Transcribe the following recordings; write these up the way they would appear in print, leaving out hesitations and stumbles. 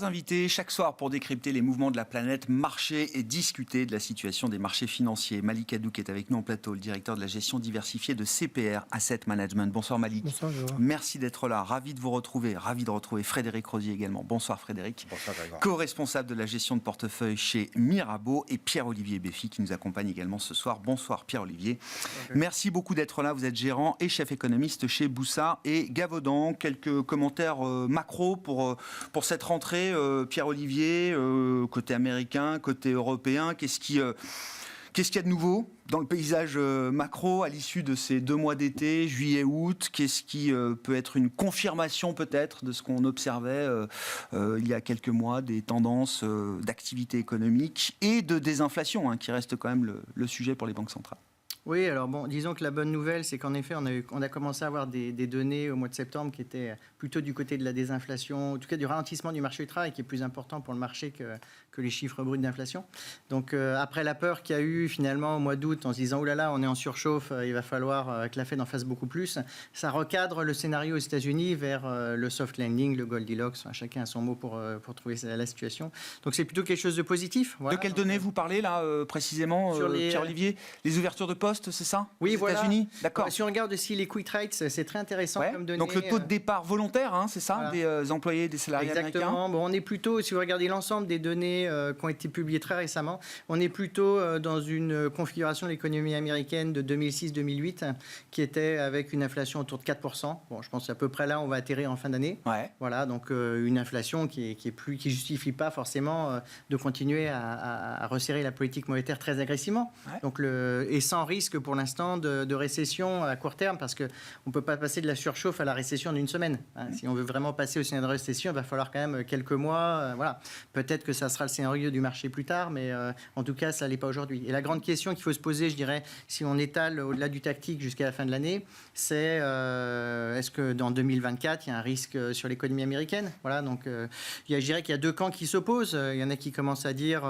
Trois invités chaque soir pour décrypter les mouvements de la planète, marcher et discuter de la situation des marchés financiers. Malik Hadouk est avec nous en plateau, le directeur de la gestion diversifiée de CPR Asset Management. Bonsoir Malik. Bonsoir Grégoire. Merci d'être là, ravi de vous retrouver, ravi de retrouver Frédéric Rosier également. Bonsoir Frédéric. Bonsoir Grégoire. Co-responsable de la gestion de portefeuille chez Mirabeau, et Pierre-Olivier Beffy qui nous accompagne également ce soir. Bonsoir Pierre-Olivier. Merci beaucoup d'être là, vous êtes gérant et chef économiste chez Boussard et Gavaudan. Quelques commentaires macro pour cette rentrée, Pierre-Olivier, côté américain, côté européen, qu'est-ce qu'il y a de nouveau dans le paysage macro à l'issue de ces 2 mois d'été, juillet-août? Qu'est-ce qui peut être une confirmation peut-être de ce qu'on observait il y a quelques mois, des tendances d'activité économique et de désinflation, qui reste quand même le sujet pour les banques centrales? Oui, alors bon, disons que la bonne nouvelle, c'est qu'en effet, on a commencé à avoir des données au mois de septembre qui étaient plutôt du côté de la désinflation, en tout cas du ralentissement du marché du travail, qui est plus important pour le marché que les chiffres bruts d'inflation. Donc après la peur qu'il y a eu finalement au mois d'août, en se disant « Oh là là, on est en surchauffe, il va falloir que la Fed en fasse beaucoup plus », ça recadre le scénario aux États-Unis vers le soft landing, le Goldilocks, chacun a son mot pour trouver la situation. Donc c'est plutôt quelque chose de positif. Voilà. De quelles données vous parlez là précisément, Pierre-Olivier? Les ouvertures de postes, c'est ça? Oui, aux États-Unis? D'accord. Si on regarde aussi les quick rates, c'est très intéressant comme données. Donc le taux de départ volontaire, c'est ça, voilà, des employés, des salariés Exactement. américains? Bon, on est plutôt, si vous regardez l'ensemble des données qui ont été publiées très récemment, on est plutôt dans une configuration de l'économie américaine de 2006-2008 qui était avec une inflation autour de 4%. Bon, je pense à peu près là, on va atterrir en fin d'année. Ouais. Voilà, donc une inflation qui justifie pas forcément de continuer à resserrer la politique monétaire très agressivement. Ouais. Donc et sans risque pour l'instant de récession à court terme, parce qu'on ne peut pas passer de la surchauffe à la récession d'une semaine. Si on veut vraiment passer au scénario de récession, il va falloir quand même quelques mois. Voilà. Peut-être que ça sera le scénario du marché plus tard, mais en tout cas, ça ne l'est pas aujourd'hui. Et la grande question qu'il faut se poser, je dirais, si on étale au-delà du tactique jusqu'à la fin de l'année, c'est est-ce que dans 2024, il y a un risque sur l'économie américaine? Voilà, donc je dirais qu'il y a 2 camps qui s'opposent. Il y en a qui commencent à dire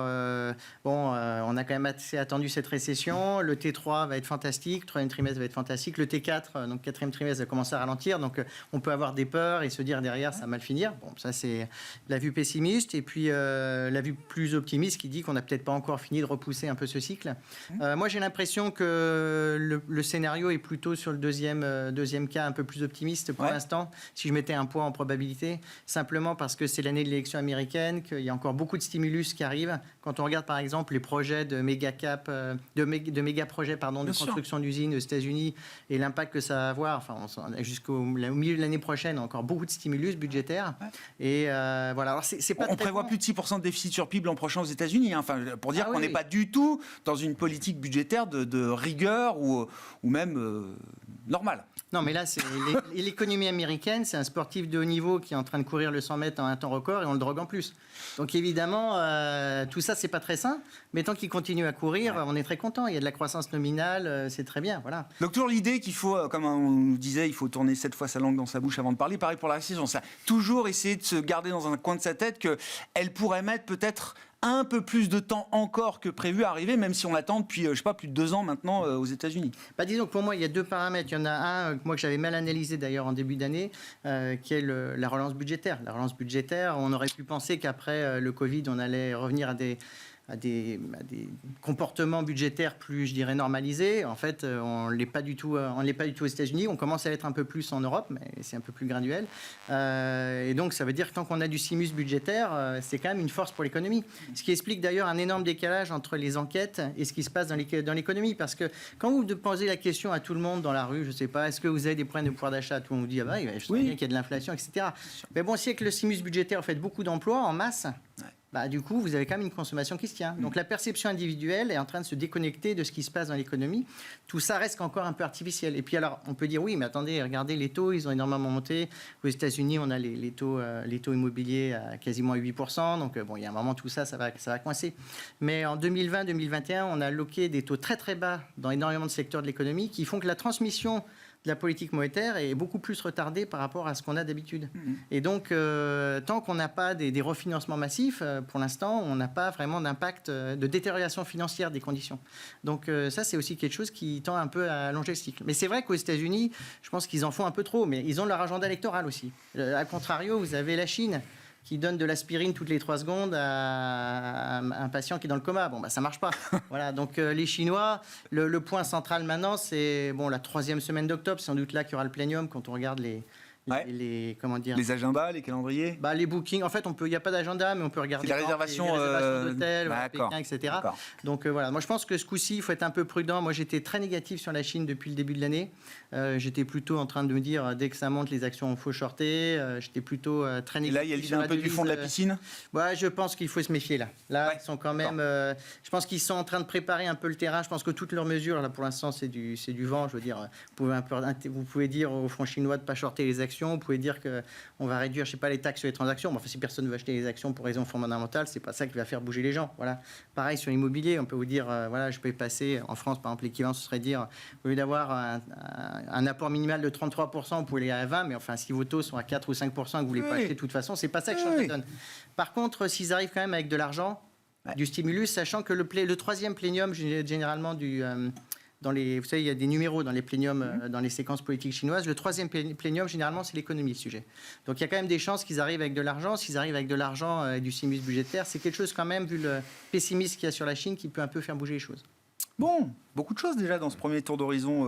on a quand même assez attendu cette récession, le T3 va être fantastique, 3e trimestre va être fantastique, le T4, donc 4e trimestre, va commencer à ralentir, donc on peut avoir des peurs et se dire derrière ça va mal finir. Bon, ça c'est la vue pessimiste, et puis la vue plus optimiste qui dit qu'on n'a peut-être pas encore fini de repousser un peu ce cycle. Moi j'ai l'impression que le scénario est plutôt sur le deuxième cas un peu plus optimiste pour l'instant, si je mettais un poids en probabilité, simplement parce que c'est l'année de l'élection américaine, qu'il y a encore beaucoup de stimulus qui arrivent. Quand on regarde par exemple les projets de méga projets de construction d'usines aux États-Unis et l'impact que ça va avoir, jusqu'au milieu de l'année prochaine, encore beaucoup de stimulus budgétaires. Et voilà. Alors, c'est pas on prévoit plus de 6% de déficit sur PIB l'an prochain aux États-Unis. Pour dire qu'on n'est pas du tout dans une politique budgétaire de rigueur ou même normale. Non, mais là, l'économie américaine, c'est un sportif de haut niveau qui est en train de courir le 100 mètres en un temps record et on le drogue en plus. Donc évidemment, tout ça, c'est pas très sain. Mais tant qu'il continue à courir, on est très content. Il y a de la croissance nominale, c'est très bien. Voilà. Donc toujours l'idée qu'il faut, comme on nous disait, il faut tourner 7 fois sa langue dans sa bouche avant de parler. Pareil pour la récession. Ça, toujours essayer de se garder dans un coin de sa tête qu'elle pourrait mettre peut-être un peu plus de temps encore que prévu à arriver, même si on l'attend depuis, plus de 2 ans maintenant aux États-Unis. Disons que pour moi, il y a 2 paramètres. Il y en a un, que j'avais mal analysé d'ailleurs en début d'année, qui est la relance budgétaire. La relance budgétaire, on aurait pu penser qu'après le Covid, on allait revenir à des comportements budgétaires plus, je dirais, normalisés. En fait, on ne l'est pas du tout aux États-Unis. On commence à l'être un peu plus en Europe, mais c'est un peu plus graduel. Et donc, ça veut dire que tant qu'on a du stimulus budgétaire, c'est quand même une force pour l'économie. Ce qui explique d'ailleurs un énorme décalage entre les enquêtes et ce qui se passe dans l'économie. Parce que quand vous posez la question à tout le monde dans la rue, je ne sais pas, est-ce que vous avez des problèmes de pouvoir d'achat? Tout le monde vous dit, je sais bien qu'il y a de l'inflation, etc. Mais bon, si avec le stimulus budgétaire, vous faites beaucoup d'emplois en masse, du coup, vous avez quand même une consommation qui se tient. Donc, la perception individuelle est en train de se déconnecter de ce qui se passe dans l'économie. Tout ça reste encore un peu artificiel. Et puis, alors, on peut dire, oui, mais attendez, regardez les taux, ils ont énormément monté. Aux États-Unis, on a les taux immobiliers à quasiment 8%. Donc, il y a un moment, tout ça, ça va coincer. Mais en 2020-2021, on a loqué des taux très, très bas dans énormément de secteurs de l'économie qui font que la transmission de la politique monétaire est beaucoup plus retardée par rapport à ce qu'on a d'habitude. Et donc, tant qu'on n'a pas des refinancements massifs, pour l'instant, on n'a pas vraiment d'impact de détérioration financière des conditions. Donc, ça, c'est aussi quelque chose qui tend un peu à allonger le cycle. Mais c'est vrai qu'aux États-Unis, je pense qu'ils en font un peu trop, mais ils ont leur agenda électoral aussi. A contrario, vous avez la Chine, qui donne de l'aspirine toutes les 3 secondes à un patient qui est dans le coma. Bon, ça marche pas. Voilà, donc les Chinois, le point central maintenant, c'est la 3e semaine d'octobre, c'est sans doute là qu'il y aura le plénium quand on regarde les agendas, les calendriers. Les bookings. En fait, il n'y a pas d'agenda, mais on peut regarder les réservations d'hôtels, Pékin, etc. D'accord. Donc voilà. Moi, je pense que ce coup-ci, il faut être un peu prudent. Moi, j'étais très négatif sur la Chine depuis le début de l'année. J'étais plutôt en train de me dire, dès que ça monte, les actions, il faut shorter. J'étais plutôt très négatif. Et là, il y a l'idée un peu du fond de la piscine. Je pense qu'il faut se méfier là. Ils sont quand même. Je pense qu'ils sont en train de préparer un peu le terrain. Je pense que toutes leurs mesures, là, pour l'instant, c'est du vent. Je veux dire, vous pouvez dire aux fonds chinois de ne pas shorter les actions. Vous pouvez dire qu'on va réduire, les taxes sur les transactions. Mais enfin, si personne ne veut acheter les actions pour raison fondamentale, c'est pas ça qui va faire bouger les gens. Voilà. Pareil sur l'immobilier, on peut vous dire, je peux y passer. En France, par exemple, l'équivalent, ce serait dire, au lieu d'avoir un apport minimal de 33%, vous pouvez aller à 20%. Mais enfin, si vos taux sont à 4 ou 5% et que vous ne voulez pas acheter de toute façon, c'est pas ça que change la donne. Par contre, s'ils arrivent quand même avec de l'argent, du stimulus, sachant que le 3e plénium, généralement, vous savez, il y a des numéros dans les pléniums, dans les séquences politiques chinoises. Le 3e plénium, généralement, c'est l'économie, le sujet. Donc, il y a quand même des chances qu'ils arrivent avec de l'argent. S'ils arrivent avec de l'argent et du stimulus budgétaire, c'est quelque chose quand même, vu le pessimisme qu'il y a sur la Chine, qui peut un peu faire bouger les choses. Bon, beaucoup de choses déjà dans ce premier tour d'horizon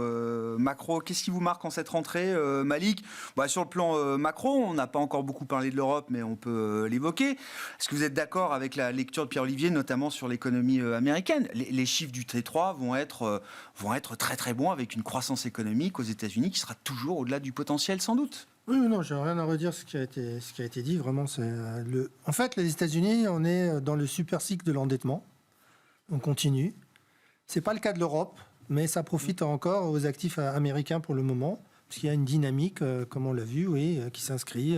macro. Qu'est-ce qui vous marque en cette rentrée, Malik ? Sur le plan macro, on n'a pas encore beaucoup parlé de l'Europe, mais on peut l'évoquer. Est-ce que vous êtes d'accord avec la lecture de Pierre-Olivier, notamment sur l'économie américaine ? Les chiffres du T3 vont être très très bons, avec une croissance économique aux États-Unis qui sera toujours au-delà du potentiel, sans doute. Oui, non, j'ai rien à redire ce qui a été dit. Vraiment, en fait, les États-Unis, on est dans le super cycle de l'endettement. On continue. C'est pas le cas de l'Europe, mais ça profite encore aux actifs américains pour le moment, parce qu'il y a une dynamique, comme on l'a vu, qui s'inscrit,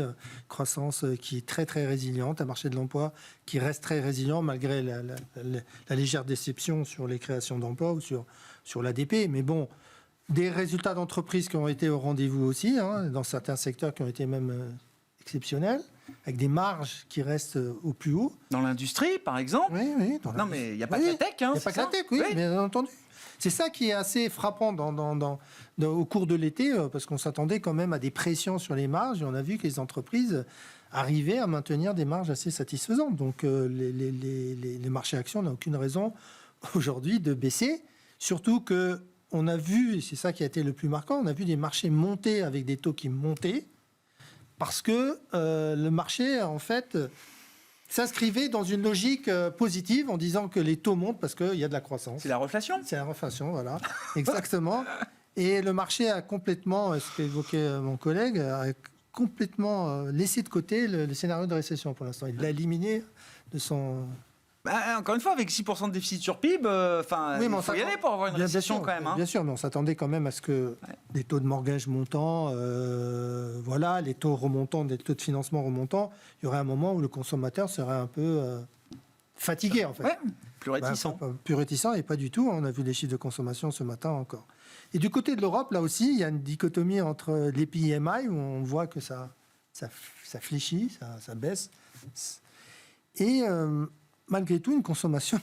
croissance qui est très très résiliente, un marché de l'emploi qui reste très résilient malgré la légère déception sur les créations d'emplois ou sur l'ADP. Mais bon, des résultats d'entreprises qui ont été au rendez-vous aussi, dans certains secteurs qui ont été même exceptionnels, avec des marges qui restent au plus haut. Dans l'industrie, par exemple ? Oui. Non, mais il n'y a pas que la tech. Il n'y a pas que la tech, oui, bien entendu. C'est ça qui est assez frappant au cours de l'été, parce qu'on s'attendait quand même à des pressions sur les marges, et on a vu que les entreprises arrivaient à maintenir des marges assez satisfaisantes. Donc les marchés actions n'ont aucune raison aujourd'hui de baisser, surtout qu'on a vu, et c'est ça qui a été le plus marquant, on a vu des marchés monter avec des taux qui montaient, parce que le marché, en fait, s'inscrivait dans une logique positive en disant que les taux montent parce qu'il y a de la croissance. C'est la reflation ? C'est la reflation, voilà. Exactement. Et le marché a complètement, ce qu'évoquait mon collègue, a complètement laissé de côté le scénario de récession pour l'instant. Il l'a éliminé de son... encore une fois, avec 6% de déficit sur PIB, il faut y aller pour avoir une récession quand même. Bien sûr, mais on s'attendait quand même à ce que les taux de mortgage montants, les taux remontants, des taux de financement remontants, il y aurait un moment où le consommateur serait un peu fatigué, en fait. Ouais, plus réticent. Plus réticent, et pas du tout. On a vu les chiffres de consommation ce matin encore. Et du côté de l'Europe, là aussi, il y a une dichotomie entre les PMI, où on voit que ça fléchit, ça baisse. Et... malgré tout, une consommation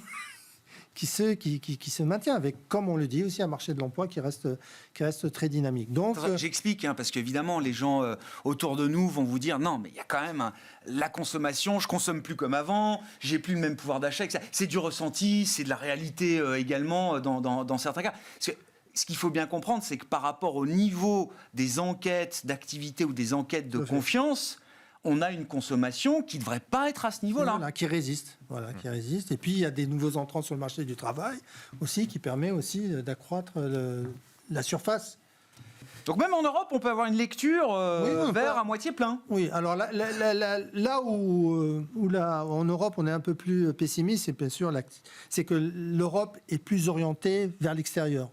qui se maintient avec, comme on le dit, aussi un marché de l'emploi qui reste très dynamique. Donc, j'explique, parce qu'évidemment, les gens autour de nous vont vous dire non, mais il y a quand même la consommation, je consomme plus comme avant, j'ai plus le même pouvoir d'achat. C'est du ressenti, c'est de la réalité également dans certains cas. Parce que, ce qu'il faut bien comprendre, c'est que par rapport au niveau des enquêtes d'activité ou des enquêtes de confiance, on a une consommation qui ne devrait pas être à ce niveau-là. Voilà, qui résiste. Qui résiste. Et puis, il y a des nouveaux entrants sur le marché du travail aussi, qui permet aussi d'accroître la surface. Donc même en Europe, on peut avoir une lecture vers à moitié plein. Oui, alors là où en Europe, on est un peu plus pessimiste, c'est bien sûr c'est que l'Europe est plus orientée vers l'extérieur.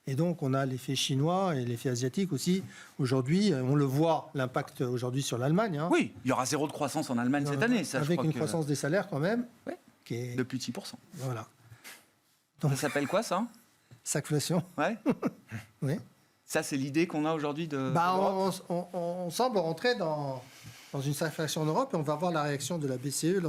Et donc, on a l'effet chinois et l'effet asiatique aussi. Aujourd'hui, on le voit, l'impact aujourd'hui sur l'Allemagne. Oui, il y aura 0 de croissance en Allemagne cette année. Ça, avec une croissance des salaires quand même. Qui est de plus de 6%. Voilà. Donc, ça s'appelle quoi, ça ? Stagflation. Ouais. Oui. Ça, c'est l'idée qu'on a aujourd'hui de on semble rentrer dans une stagflation en Europe, et on va voir la réaction de la BCE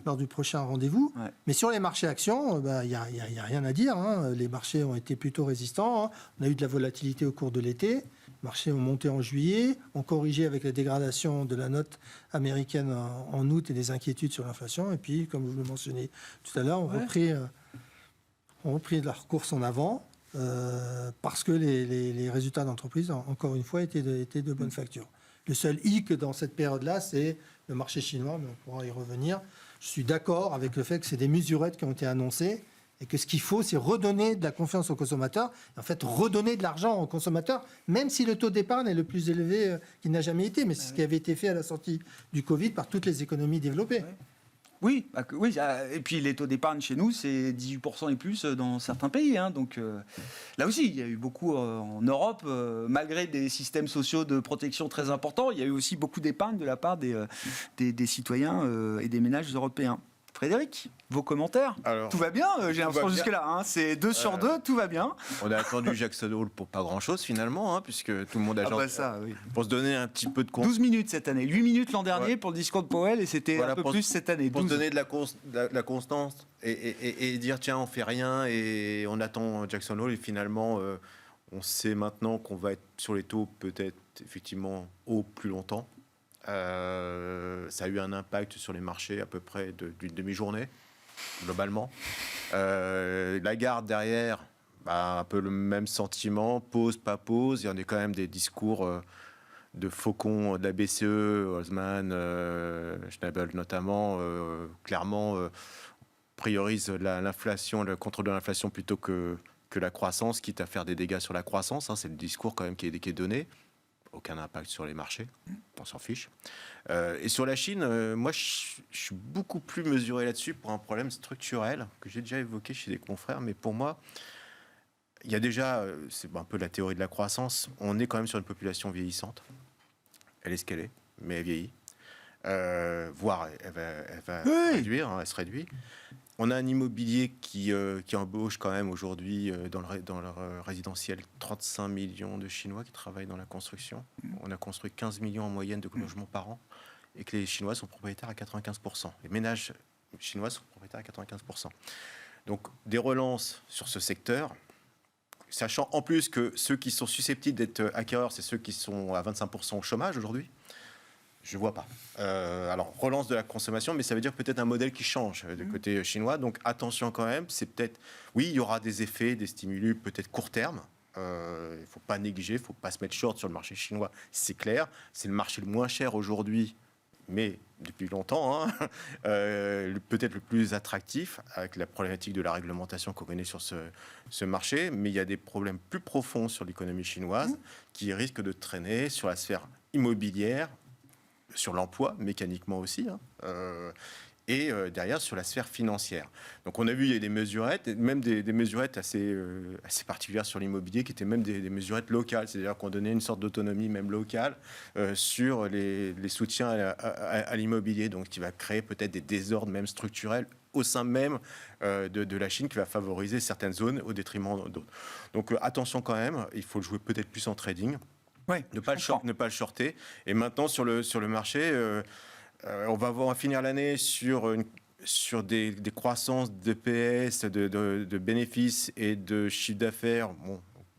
lors du prochain rendez-vous. Ouais. Mais sur les marchés actions, il n'y a rien à dire. Les marchés ont été plutôt résistants. On a eu de la volatilité au cours de l'été. Les marchés ont monté en juillet, ont corrigé avec la dégradation de la note américaine en août et des inquiétudes sur l'inflation. Et puis, comme vous le mentionnez tout à l'heure, ont repris leur course en avant parce que les résultats d'entreprise, encore une fois, étaient de bonne facture. Le seul hic dans cette période-là, c'est le marché chinois, mais on pourra y revenir. Je suis d'accord avec le fait que c'est des mesurettes qui ont été annoncées et que ce qu'il faut, c'est redonner de la confiance aux consommateurs, et en fait redonner de l'argent aux consommateurs, même si le taux d'épargne est le plus élevé qu'il n'a jamais été. Mais c'est ce qui avait été fait à la sortie du Covid par toutes les économies développées. Oui, et puis les taux d'épargne chez nous, c'est 18% et plus dans certains pays. Donc là aussi, il y a eu beaucoup en Europe, malgré des systèmes sociaux de protection très importants, il y a eu aussi beaucoup d'épargne de la part des citoyens et des ménages européens. Frédéric, vos commentaires? Tout va bien, j'ai l'impression jusque-là. C'est 2 sur 2, tout va bien. On a attendu Jackson Hole pour pas grand-chose finalement, puisque tout le monde a pour se donner un petit peu de 12 minutes cette année, 8 minutes l'an dernier pour le discours de Powell, et c'était un peu plus cette année. Pour se donner de la constance et dire tiens, on fait rien et on attend Jackson Hole, et finalement on sait maintenant qu'on va être sur les taux peut-être effectivement haut plus longtemps. Ça a eu un impact sur les marchés à peu près d'une demi-journée, globalement. Lagarde derrière, un peu le même sentiment, pause, pas pause. Il y en a quand même des discours de faucons de la BCE, Holzman, Schnabel notamment, clairement priorise l'inflation, le contrôle de l'inflation plutôt que la croissance, quitte à faire des dégâts sur la croissance. C'est le discours quand même qui est donné. Aucun impact sur les marchés, on s'en fiche. Et sur la Chine, moi, je suis beaucoup plus mesuré là-dessus pour un problème structurel que j'ai déjà évoqué chez des confrères. Mais pour moi, il y a déjà, c'est un peu la théorie de la croissance, on est quand même sur une population vieillissante. Elle est ce qu'elle est, mais elle vieillit. Voire, elle va réduire, elle se réduit. On a un immobilier qui embauche quand même aujourd'hui dans le résidentiel 35 millions de Chinois qui travaillent dans la construction. On a construit 15 millions en moyenne de logements par an et que les Chinois sont propriétaires à 95%. Les ménages chinois sont propriétaires à 95%. Donc des relances sur ce secteur, sachant en plus que ceux qui sont susceptibles d'être acquéreurs, c'est ceux qui sont à 25% au chômage aujourd'hui. Je ne vois pas. Alors, relance de la consommation, mais ça veut dire peut-être un modèle qui change du côté chinois. Donc, attention quand même. C'est peut-être... Oui, il y aura des effets, des stimulus peut-être court terme. Il ne faut pas négliger, il ne faut pas se mettre short sur le marché chinois. C'est clair. C'est le marché le moins cher aujourd'hui, mais depuis longtemps, peut-être le plus attractif, avec la problématique de la réglementation qu'on connaît sur ce marché. Mais il y a des problèmes plus profonds sur l'économie chinoise qui risquent de traîner sur la sphère immobilière, sur l'emploi, mécaniquement aussi, et derrière sur la sphère financière. Donc on a vu, il y a des mesurettes, même des mesurettes assez particulières sur l'immobilier, qui étaient même des mesurettes locales, c'est-à-dire qu'on donnait une sorte d'autonomie même locale sur les soutiens à l'immobilier, donc qui va créer peut-être des désordres même structurels au sein même de la Chine, qui va favoriser certaines zones au détriment d'autres. Donc attention quand même, il faut le jouer peut-être plus en trading. Ne pas le shorter. Et maintenant, sur le marché, on va finir l'année sur des croissances de PS, de bénéfices et de chiffre d'affaires,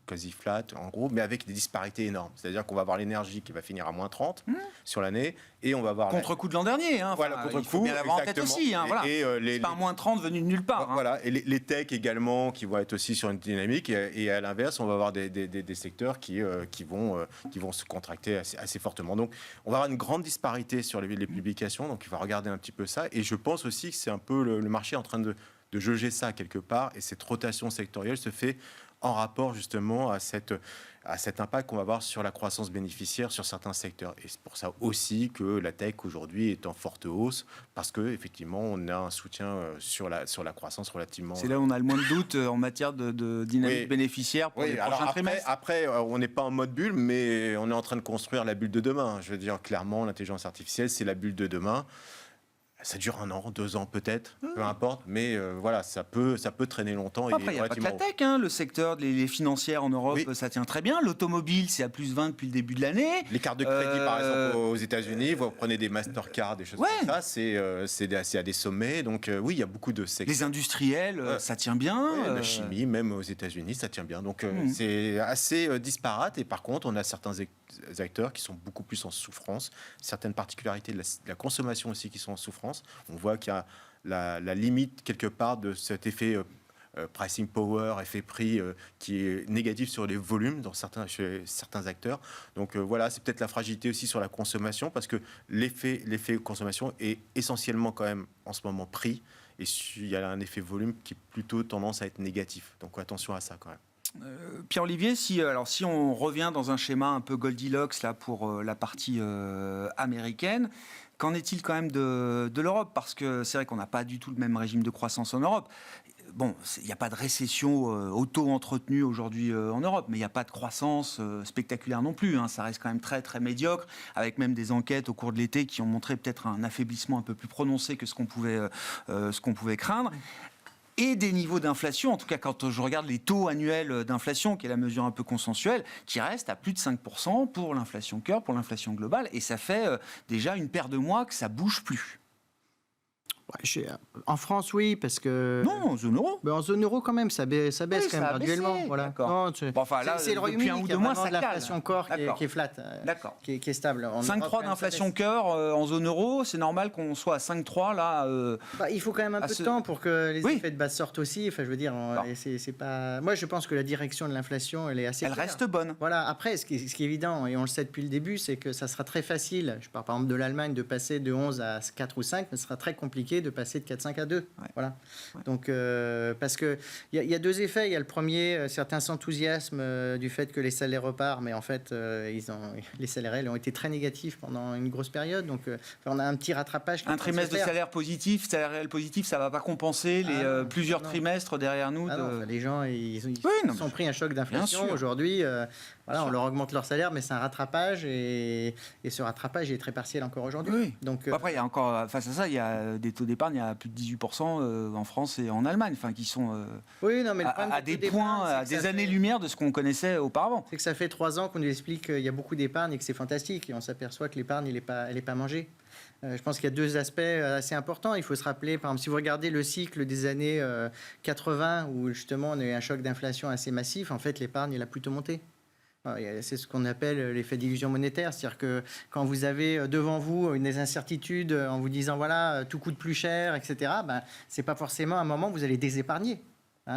quasi flat en gros, mais avec des disparités énormes. C'est-à-dire qu'on va avoir l'énergie qui va finir à -30 sur l'année, et on va avoir... Contre-coup de l'an dernier. Voilà, contre-coup. Il faut bien l'avoir en tête aussi. Voilà. C'est pas un -30 venu de nulle part. Voilà, et les techs également qui vont être aussi sur une dynamique, et à l'inverse, on va avoir des secteurs qui vont se contracter assez fortement. Donc, on va avoir une grande disparité sur les publications, donc il va regarder un petit peu ça, et je pense aussi que c'est un peu le marché en train de jauger ça quelque part, et cette rotation sectorielle se fait en rapport justement à cet impact qu'on va avoir sur la croissance bénéficiaire sur certains secteurs. Et c'est pour ça aussi que la tech aujourd'hui est en forte hausse, parce qu'effectivement on a un soutien sur la croissance relativement... C'est là où on a le moins de doutes en matière de dynamique bénéficiaire pour les prochains trimestres. Après, on n'est pas en mode bulle, mais on est en train de construire la bulle de demain. Je veux dire, clairement, l'intelligence artificielle, c'est la bulle de demain. Ça dure 1 an, 2 ans peut-être, peu importe, mais voilà, ça peut traîner longtemps. Après, il n'y a pas que la tech, hein, le secteur les financières en Europe, Oui. ça tient très bien. L'automobile, c'est à plus 20 depuis le début de l'année. Les cartes de crédit, par exemple, aux États-Unis, vous prenez des Mastercard, des choses comme ça, c'est à des sommets. Donc oui, il y a beaucoup de secteurs. Les industriels, ça tient bien. Ouais, la chimie, même aux États-Unis, ça tient bien. Donc c'est assez disparate. Et par contre, on a certains acteurs qui sont beaucoup plus en souffrance, certaines particularités de la consommation aussi qui sont en souffrance. On voit qu'il y a la limite quelque part de cet effet pricing power, effet prix qui est négatif sur les volumes chez certains acteurs. Donc voilà, c'est peut-être la fragilité aussi sur la consommation parce que l'effet consommation est essentiellement quand même en ce moment prix et il y a un effet volume qui est plutôt tendance à être négatif. Donc attention à ça quand même. Pierre-Olivier, si on revient dans un schéma un peu Goldilocks là, pour la partie américaine, qu'en est-il quand même de l'Europe? Parce que c'est vrai qu'on n'a pas du tout le même régime de croissance en Europe. Bon, il n'y a pas de récession auto-entretenue aujourd'hui en Europe, mais il n'y a pas de croissance spectaculaire non plus. Hein. Ça reste quand même très, très médiocre, avec même des enquêtes au cours de l'été qui ont montré peut-être un affaiblissement un peu plus prononcé que ce qu'on pouvait craindre. Et des niveaux d'inflation, en tout cas quand je regarde les taux annuels d'inflation, qui est la mesure un peu consensuelle, qui reste à plus de 5% pour l'inflation cœur, pour l'inflation globale, et ça fait déjà une paire de mois que ça bouge plus. En France, oui, parce que... Non, en zone euro. Mais en zone euro, quand même, ça baisse Oui, quand même ça a graduellement. baissé, Voilà. d'accord. Non, Bon, enfin, là, c'est le depuis un Royaume-Uni ou qui a deux mois, vraiment ça de cale. l'inflation corps qui est flat, qui est stable. En 5,3 Europe, d'inflation ça cœur en zone euro, c'est normal qu'on soit à 5,3 là. il faut quand même un peu de temps pour que les effets de base sortent aussi. Enfin, je veux dire, c'est pas. Moi, je pense que la direction de l'inflation, elle est assez. Elle claire. reste bonne. Voilà. Après, ce qui est évident, et on le sait depuis le début, c'est que ça sera très facile. Je parle par exemple de l'Allemagne, de passer de 11 à 4 ou 5, mais ce sera très compliqué de passer de 4,5 à 2. Ouais. Voilà. Ouais. Donc, parce que il y a deux effets. Il y a le premier, certains s'enthousiasment du fait que les salaires repartent, mais en fait, les salaires réels ont été très négatifs pendant une grosse période. Donc, on a un petit rattrapage. Un trimestre de salaire réel positif, ça va pas compenser les plusieurs trimestres derrière nous. Les gens, ils ont pris un choc d'inflation. Aujourd'hui, on leur augmente leur salaire, mais c'est un rattrapage et ce rattrapage est très partiel encore aujourd'hui. Oui. Donc, après, il y a encore, face à ça, il y a des taux d'épargne à plus de 18% en France et en Allemagne, qui sont à des points, à des années-lumière de ce qu'on connaissait auparavant. C'est que ça fait 3 ans qu'on nous explique qu'il y a beaucoup d'épargne et que c'est fantastique, et on s'aperçoit que l'épargne, elle n'est pas mangée. Je pense qu'il y a 2 aspects assez importants. Il faut se rappeler, par exemple, si vous regardez le cycle des années 80, où justement on a eu un choc d'inflation assez massif, en fait, l'épargne, elle a plutôt monté. C'est ce qu'on appelle l'effet d'illusion monétaire, c'est-à-dire que quand vous avez devant vous des incertitudes en vous disant voilà, tout coûte plus cher, etc., c'est pas forcément un moment où vous allez désépargner.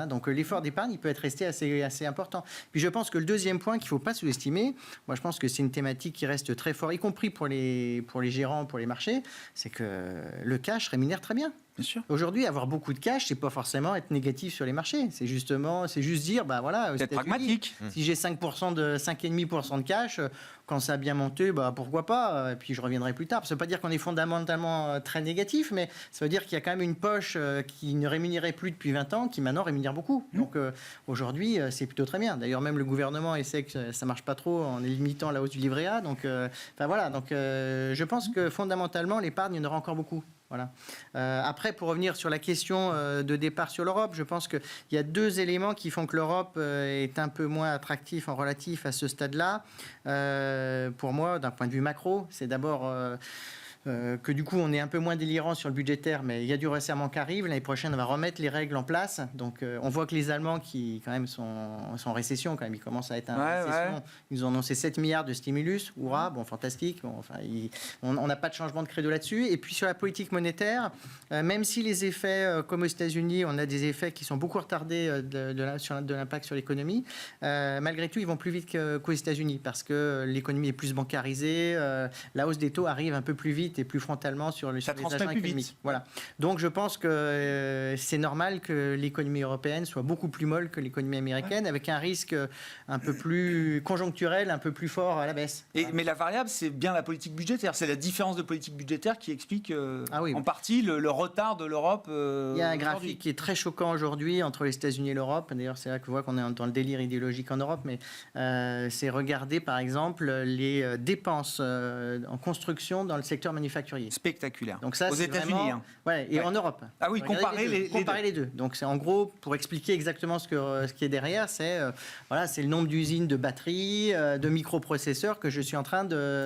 Donc l'effort d'épargne, il peut être resté assez important. Puis je pense que le deuxième point qu'il ne faut pas sous-estimer, moi je pense que c'est une thématique qui reste très fort, y compris pour les gérants, pour les marchés, c'est que le cash rémunère très bien. Bien sûr. Aujourd'hui, avoir beaucoup de cash, c'est pas forcément être négatif sur les marchés. C'est juste dire, être pragmatique. Si j'ai 5% de 5,5% de cash, quand ça a bien monté, pourquoi pas. Et puis je reviendrai plus tard. Ça veut pas dire qu'on est fondamentalement très négatif, mais ça veut dire qu'il y a quand même une poche qui ne rémunérait plus depuis 20 ans, qui maintenant rémunère beaucoup. Donc aujourd'hui, c'est plutôt très bien. D'ailleurs, même le gouvernement essaie que ça marche pas trop en limitant la hausse du livret A. Donc je pense que fondamentalement, l'épargne, il y en aura encore beaucoup. Voilà. Après, pour revenir sur la question de départ sur l'Europe, je pense qu'il y a 2 éléments qui font que l'Europe est un peu moins attractive en relatif à ce stade-là. Pour moi, d'un point de vue macro, c'est d'abord que du coup on est un peu moins délirant sur le budgétaire, mais il y a du resserrement qui arrive. L'année prochaine, on va remettre les règles en place. Donc on voit que les Allemands, qui quand même sont en récession, quand même, ils commencent à être en récession. Ils ont annoncé 7 milliards de stimulus. Hurrah, fantastique. On n'a pas de changement de credo là-dessus. Et puis sur la politique monétaire, même si les effets, comme aux États-Unis, on a des effets qui sont beaucoup retardés de l'impact sur l'économie, malgré tout, ils vont plus vite qu'aux États-Unis parce que l'économie est plus bancarisée, la hausse des taux arrive un peu plus vite et plus frontalement sur les agents économiques. Voilà. Donc je pense que c'est normal que l'économie européenne soit beaucoup plus molle que l'économie américaine, avec un risque un peu plus conjoncturel, un peu plus fort à la baisse. Mais la variable, c'est bien la politique budgétaire. C'est la différence de politique budgétaire qui explique en partie le retard de l'Europe. Il y a un graphique qui est très choquant aujourd'hui entre les États-Unis et l'Europe. D'ailleurs, c'est là que vous voyez qu'on est dans le délire idéologique en Europe, mais c'est regarder par exemple les dépenses en construction dans le secteur manufacturier. manufacturiers. Spectaculaire. Donc ça, aux c'est États-Unis. vraiment- Hein. Ouais, et Ouais. en Europe. Ah oui, Regardez comparer les deux. Donc c'est en gros, pour expliquer exactement ce qui est derrière, c'est c'est le nombre d'usines de batteries, de microprocesseurs que je suis en train de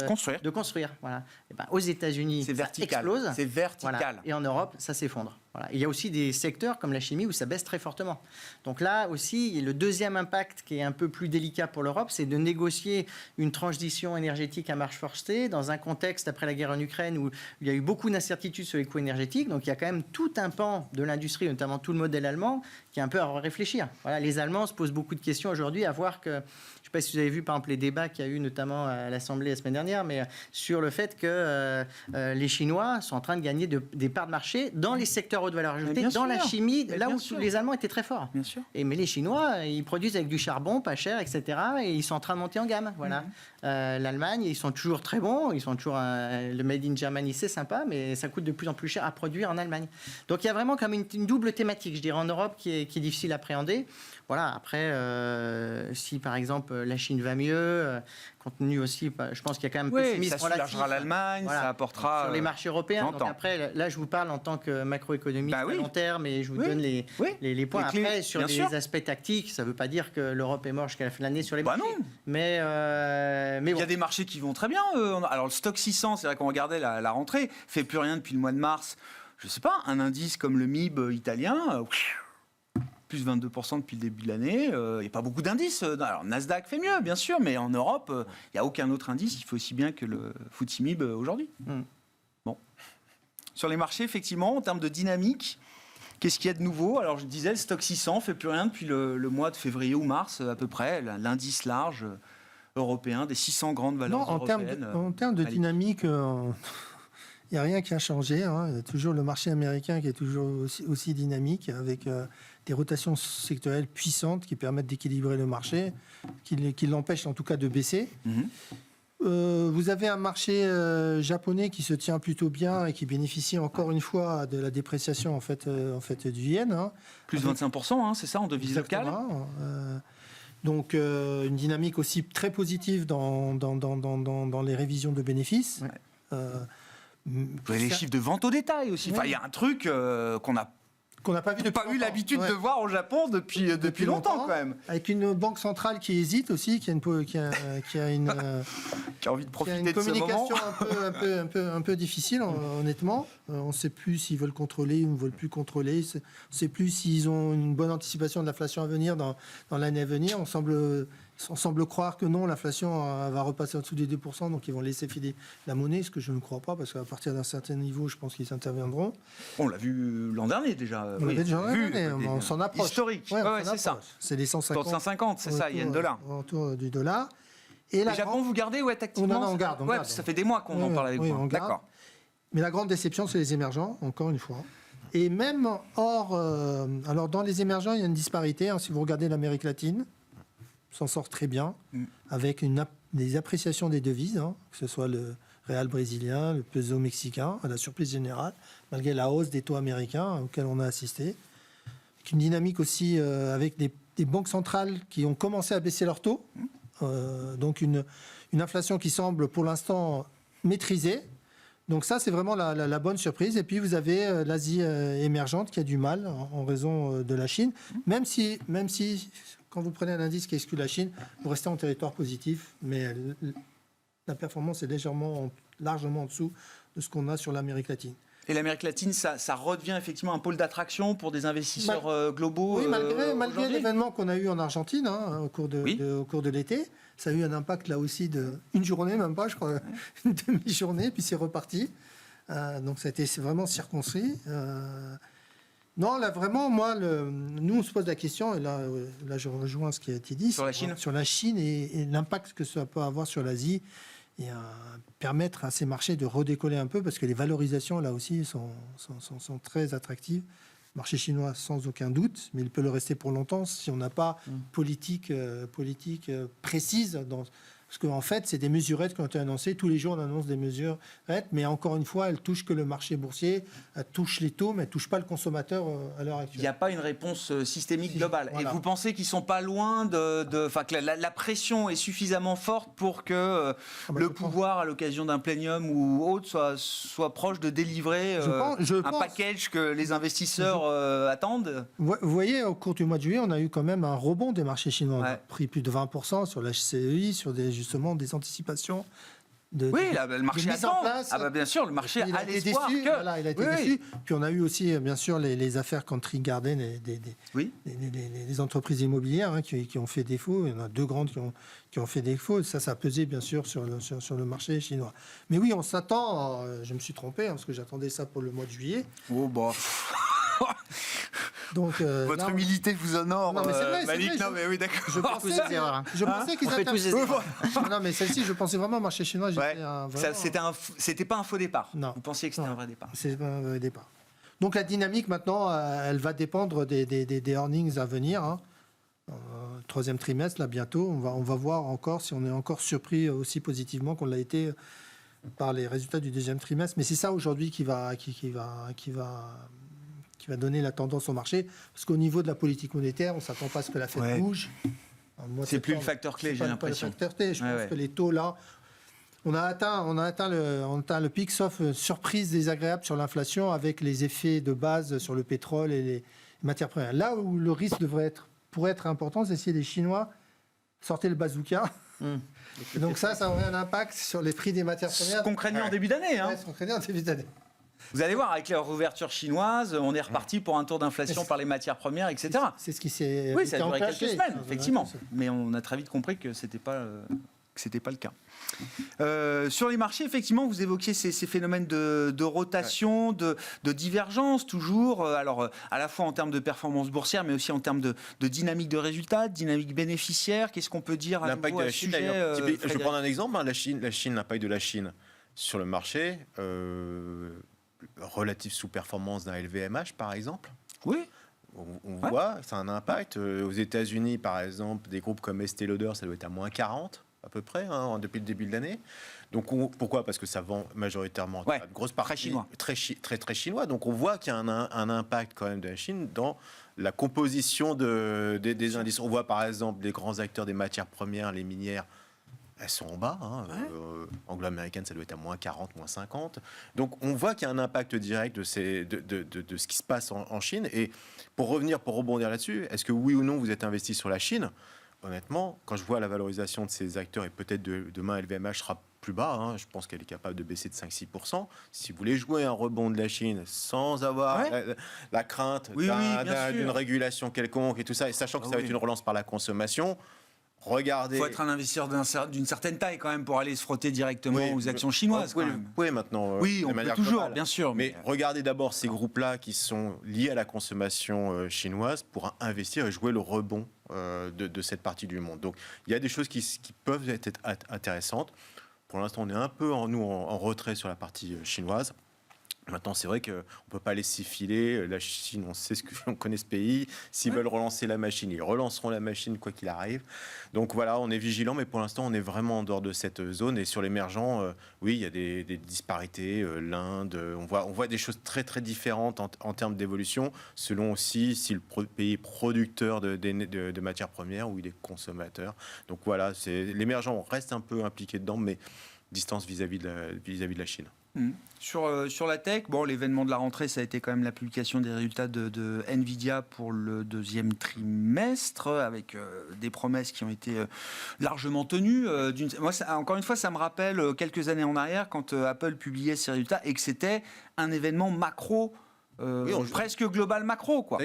construire. Voilà. Et ben, aux États-Unis, C'est ça vertical. explose. C'est vertical. Voilà. Et en Europe, ça s'effondre. Voilà. Il y a aussi des secteurs comme la chimie où ça baisse très fortement. Donc là aussi, le deuxième impact qui est un peu plus délicat pour l'Europe, c'est de négocier une transition énergétique à marche forcée dans un contexte après la guerre en Ukraine où il y a eu beaucoup d'incertitudes sur les coûts énergétiques. Donc il y a quand même tout un pan de l'industrie, notamment tout le modèle allemand, qui est un peu à réfléchir. Voilà, les Allemands se posent beaucoup de questions aujourd'hui à voir que... Je ne sais pas si vous avez vu, par exemple, les débats qu'il y a eu notamment à l'Assemblée la semaine dernière, mais sur le fait que les Chinois sont en train de gagner des parts de marché dans les secteurs haute valeur ajoutée, dans la chimie, là où les Allemands étaient très forts. Bien sûr. Mais les Chinois, ils produisent avec du charbon, pas cher, etc. Et ils sont en train de monter en gamme. Voilà. L'Allemagne, ils sont toujours très bons. Ils sont toujours le Made in Germany, c'est sympa, mais ça coûte de plus en plus cher à produire en Allemagne. Donc il y a vraiment comme une double thématique, je dirais, en Europe qui est difficile à appréhender. Voilà. Après, si par exemple la Chine va mieux, compte tenu aussi, je pense qu'il y a quand même pessimisme ça relatif. soulagera l'Allemagne, ça apportera sur les marchés européens. Donc j'entends. après, là, je vous parle en tant que macroéconomiste à long terme, et je vous donne les points. Les clés, Après, sur bien les sûr. aspects tactiques, ça ne veut pas dire que l'Europe est morte jusqu'à la fin de l'année sur les Bah marchés. non. Mais Il bon. y a des marchés qui vont très bien. Alors le stock 600, c'est vrai qu'on regardait la rentrée, fait plus rien depuis le mois de mars. Je sais pas, un indice comme le MIB italien, plus 22% depuis le début de l'année. Il n'y a pas beaucoup d'indices. Alors Nasdaq fait mieux, bien sûr, mais en Europe, il n'y a aucun autre indice qui fait aussi bien que le FTSE MIB aujourd'hui. Bon. Sur les marchés, effectivement, en termes de dynamique, qu'est-ce qu'il y a de nouveau? Alors je disais, le stock 600 fait plus rien depuis le mois de février ou mars à peu près, l'indice large européen des 600 grandes valeurs européennes. En termes de dynamique, il n'y a rien qui a changé. Hein. Il y a toujours le marché américain qui est toujours aussi dynamique, avec des rotations sectorielles puissantes qui permettent d'équilibrer le marché, qui l'empêchent en tout cas de baisser. Vous avez un marché japonais qui se tient plutôt bien et qui bénéficie encore une fois de la dépréciation en fait du yen. Hein. Plus 25%, c'est ça, en devise locale. Donc une dynamique aussi très positive dans les révisions de bénéfices. Vous avez les chiffres de vente au détail aussi. Enfin, il y a un truc qu'on n'a pas eu l'habitude de voir au Japon depuis longtemps quand même. Avec une banque centrale qui hésite aussi, qui a envie de profiter de ce moment. Qui a une communication un peu difficile, honnêtement. On ne sait plus s'ils veulent contrôler ou ne veulent plus contrôler. On ne sait plus s'ils ont une bonne anticipation de l'inflation à venir dans l'année à venir. On semble croire que non, l'inflation va repasser en dessous des 2%, donc ils vont laisser filer la monnaie, ce que je ne crois pas, parce qu'à partir d'un certain niveau, je pense qu'ils interviendront. On l'a vu l'an dernier déjà. On l'avait déjà vu, on s'en approche. Historique, c'est ça. C'est les 150. 150, c'est ça, yen-dollar. Autour du dollar. Et le Japon, vous gardez tactiquement on garde. Ça fait des mois qu'on en parle avec vous. D'accord. Mais la grande déception, c'est les émergents, encore une fois. Et même hors... alors, dans les émergents, il y a une disparité. Hein, si vous regardez l'Amérique latine, s'en sort très bien, avec des appréciations des devises, hein, que ce soit le réal brésilien, le peso mexicain, à la surprise générale, malgré la hausse des taux américains auxquels on a assisté. Avec une dynamique aussi avec des banques centrales qui ont commencé à baisser leurs taux. Donc une inflation qui semble pour l'instant maîtrisée. Donc ça, c'est vraiment la bonne surprise. Et puis vous avez l'Asie émergente qui a du mal en raison de la Chine, même si quand vous prenez un indice qui exclut la Chine, vous restez en territoire positif, mais la performance est largement en dessous de ce qu'on a sur l'Amérique latine. Et l'Amérique latine, ça redevient effectivement un pôle d'attraction pour des investisseurs globaux. Oui, malgré l'événement qu'on a eu en Argentine au cours de l'été, ça a eu un impact là aussi d'une journée, même pas, je crois, une demi-journée, puis c'est reparti. Donc ça a été vraiment circonscrit. Non, là vraiment, nous on se pose la question, et là je rejoins ce qui a été dit, sur la Chine, sur la Chine et l'impact que ça peut avoir sur l'Asie, et permettre à ces marchés de redécoller un peu, parce que les valorisations là aussi sont très attractives. Le marché chinois sans aucun doute, mais il peut le rester pour longtemps si on n'a pas politique précise Parce qu'en fait, c'est des mesurettes qui ont été annoncées. Tous les jours, on annonce des mesurettes, mais encore une fois, elles ne touchent que le marché boursier, elles touchent les taux, mais elles ne touchent pas le consommateur à l'heure actuelle. Il n'y a pas une réponse systémique globale. Voilà. Et vous pensez qu'ils ne sont pas loin que la pression est suffisamment forte pour que le pouvoir, à l'occasion d'un plénium ou autre, soit proche de délivrer un package que les investisseurs attendent? Vous voyez, au cours du mois de juillet, on a eu quand même un rebond des marchés chinois. On a pris plus de 20% sur la HCEI, sur justement des anticipations. Le marché attend. Bien sûr, le marché a l'espoir que... Voilà, il a été déçu. Puis on a eu aussi, bien sûr, les affaires Country Garden, les entreprises immobilières qui ont fait défaut. Il y en a 2 grandes qui ont fait défaut. Ça a pesé, bien sûr, sur le marché chinois. Mais oui, on s'attend... je me suis trompé, parce que j'attendais ça pour le mois de juillet. Donc, votre humilité vous honore, non, mais c'est vrai, Malik. C'est vrai, non, mais oui, d'accord. Je pensais qu'ils étaient... Non, mais celle-ci, je pensais vraiment au marché chinois. C'était pas un faux départ. Non. Vous pensiez que c'était un vrai départ. C'est pas un vrai départ. Donc la dynamique maintenant, elle va dépendre des earnings à venir. Troisième trimestre, là bientôt, on va voir encore si on est encore surpris aussi positivement qu'on l'a été par les résultats du deuxième trimestre. Mais c'est ça aujourd'hui qui va donner la tendance au marché. Parce qu'au niveau de la politique monétaire, on ne s'attend pas à ce que la Fed bouge. C'est plus le facteur clé, j'ai l'impression. Je pense que les taux là, on a atteint le pic, sauf surprise désagréable sur l'inflation avec les effets de base sur le pétrole et les matières premières. Là où le risque pourrait être important, c'est si les Chinois sortaient le bazooka. Donc ça aurait un impact sur les prix des matières premières. Ce qu'on craignait en début d'année. Ce qu'on craignait en début d'année. Vous allez voir, avec les réouvertures chinoises, on est reparti pour un tour d'inflation par les matières premières, etc. C'est ce qui s'est ça a duré quelques semaines, effectivement. Mais on a très vite compris que c'était pas le cas. Sur les marchés, effectivement, vous évoquiez ces phénomènes de rotation, de divergence, toujours. Alors, à la fois en termes de performance boursière, mais aussi en termes de dynamique de résultats, de dynamique bénéficiaire. Qu'est-ce qu'on peut dire à l'impact nouveau de la à Chine, sujet, d'ailleurs. Je vais prendre un exemple. La Chine, l'impact de la Chine sur le marché, relative sous-performance d'un LVMH, par exemple. Oui. On voit, ça a un impact. Aux États-Unis, par exemple, des groupes comme Estée Lauder, ça doit être à moins 40 à peu près, depuis le début de l'année. Donc, pourquoi ? Parce que ça vend majoritairement une grosse partie très chinois. Donc, on voit qu'il y a un impact quand même de la Chine dans la composition des indices. On voit par exemple les grands acteurs des matières premières, les minières, elles sont en bas. Anglo-américaine, ça doit être à moins 40, moins 50. Donc, on voit qu'il y a un impact direct de ce qui se passe en Chine. Et pour rebondir là-dessus, est-ce que oui ou non vous êtes investi sur la Chine ? Honnêtement, quand je vois la valorisation de ces acteurs, et peut-être demain LVMH sera plus bas, je pense qu'elle est capable de baisser de 5-6%. Si vous voulez jouer un rebond de la Chine sans avoir la crainte d'une régulation quelconque et tout ça, et sachant que ça va être une relance par la consommation, regardez. Il faut être un investisseur d'une certaine taille quand même pour aller se frotter directement aux actions chinoises. Vous pouvez maintenant. Oui, on peut toujours, globale. Bien sûr. Mais regardez d'abord ces groupes-là qui sont liés à la consommation chinoise pour investir et jouer le rebond de cette partie du monde. Donc il y a des choses qui peuvent être intéressantes. Pour l'instant, on est un peu en retrait sur la partie chinoise. Maintenant, c'est vrai qu'on ne peut pas laisser filer. La Chine, on connaît ce pays. S'ils veulent relancer la machine, ils relanceront la machine quoi qu'il arrive. Donc voilà, on est vigilant, mais pour l'instant, on est vraiment en dehors de cette zone. Et sur l'émergent, oui, il y a des disparités. L'Inde, on voit des choses très très différentes en termes d'évolution, selon aussi si le pays est producteur de matières premières ou il est consommateur. Donc voilà, l'émergent reste un peu impliqué dedans, mais distance vis-à-vis de la Chine. Sur la tech, l'événement de la rentrée, ça a été quand même la publication des résultats de Nvidia pour le deuxième trimestre, avec des promesses qui ont été largement tenues. Encore une fois, ça me rappelle quelques années en arrière, quand Apple publiait ses résultats, et que c'était un événement macro, presque global macro, quoi.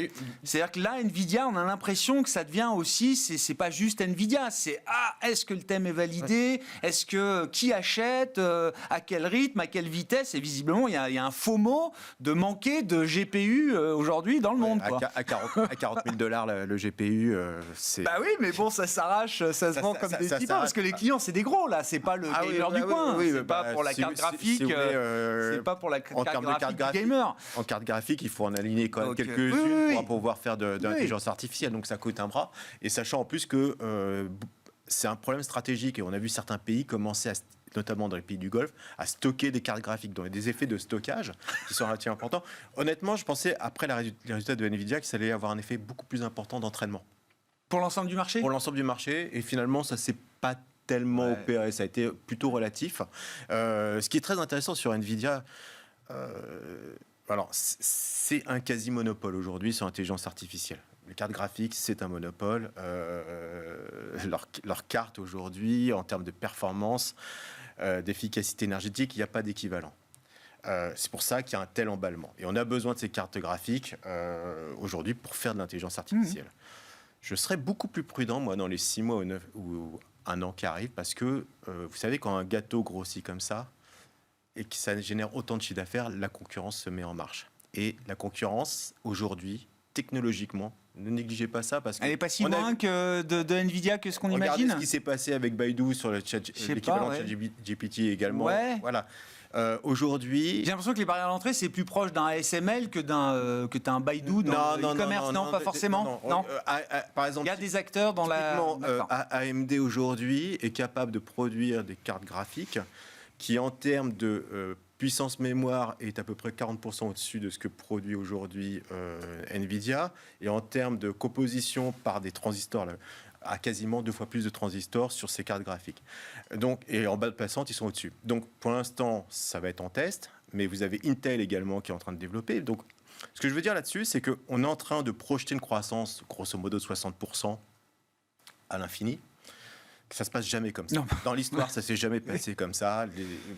C'est-à-dire que là, Nvidia, on a l'impression que ça devient aussi, c'est pas juste Nvidia, c'est est-ce que le thème est validé, est-ce que qui achète, à quel rythme, à quelle vitesse, et visiblement il y a un FOMO de manquer de GPU aujourd'hui dans le monde, quoi. À $40,000 le GPU, c'est. Bah oui, mais bon, ça s'arrache, ça se vend comme des petits pains, parce que les clients c'est des gros là, c'est pas le gamer du coin, c'est pas pour la carte graphique, c'est pas pour la carte graphique du gamer. En carte graphique, il faut en aligner quand même quelques-unes pour pouvoir faire de l'intelligence artificielle, donc ça coûte un bras. Et sachant en plus que c'est un problème stratégique et on a vu certains pays commencer notamment dans les pays du Golfe, à stocker des cartes graphiques. Donc, il y a des effets de stockage qui sont relativement importants. Honnêtement, je pensais, après les résultats de NVIDIA, que ça allait avoir un effet beaucoup plus important d'entraînement. Pour l'ensemble du marché ? Pour l'ensemble du marché. Et finalement, ça ne s'est pas tellement opéré. Ça a été plutôt relatif. Ce qui est très intéressant sur NVIDIA, alors, c'est un quasi-monopole aujourd'hui sur l'intelligence artificielle. Les cartes graphiques, c'est un monopole. Leurs cartes aujourd'hui, en termes de performance, d'efficacité énergétique, il n'y a pas d'équivalent. C'est pour ça qu'il y a un tel emballement. Et on a besoin de ces cartes graphiques aujourd'hui pour faire de l'intelligence artificielle. Je serais beaucoup plus prudent, moi, dans les 6 mois ou 1 an qui arrivent, parce que vous savez, quand un gâteau grossit comme ça, et que ça génère autant de chiffre d'affaires, la concurrence se met en marche. Et la concurrence, aujourd'hui, technologiquement, ne négligez pas ça parce que... Elle n'est pas si loin que de NVIDIA que ce qu'on imagine. Regardez ce qui s'est passé avec Baidu sur l'équivalent de ChatGPT également. Ouais. Voilà. Aujourd'hui... J'ai l'impression que les barrières d'entrée, c'est plus proche d'un ASML que d'un Baidu dans l'e-commerce. Non, pas forcément. Non. Par exemple, il y a des acteurs dans la... AMD aujourd'hui est capable de produire des cartes graphiques qui, en termes de puissance mémoire, est à peu près 40% au-dessus de ce que produit aujourd'hui NVIDIA, et en termes de composition par des transistors, à quasiment 2 fois plus de transistors sur ces cartes graphiques. Donc, et en bande passante, ils sont au-dessus. Donc, pour l'instant, ça va être en test, mais vous avez Intel également qui est en train de développer. Donc, ce que je veux dire là-dessus, c'est qu'on est en train de projeter une croissance, grosso modo, de 60% à l'infini. Ça se passe jamais comme ça. Non. Dans l'histoire, ça s'est jamais passé comme ça.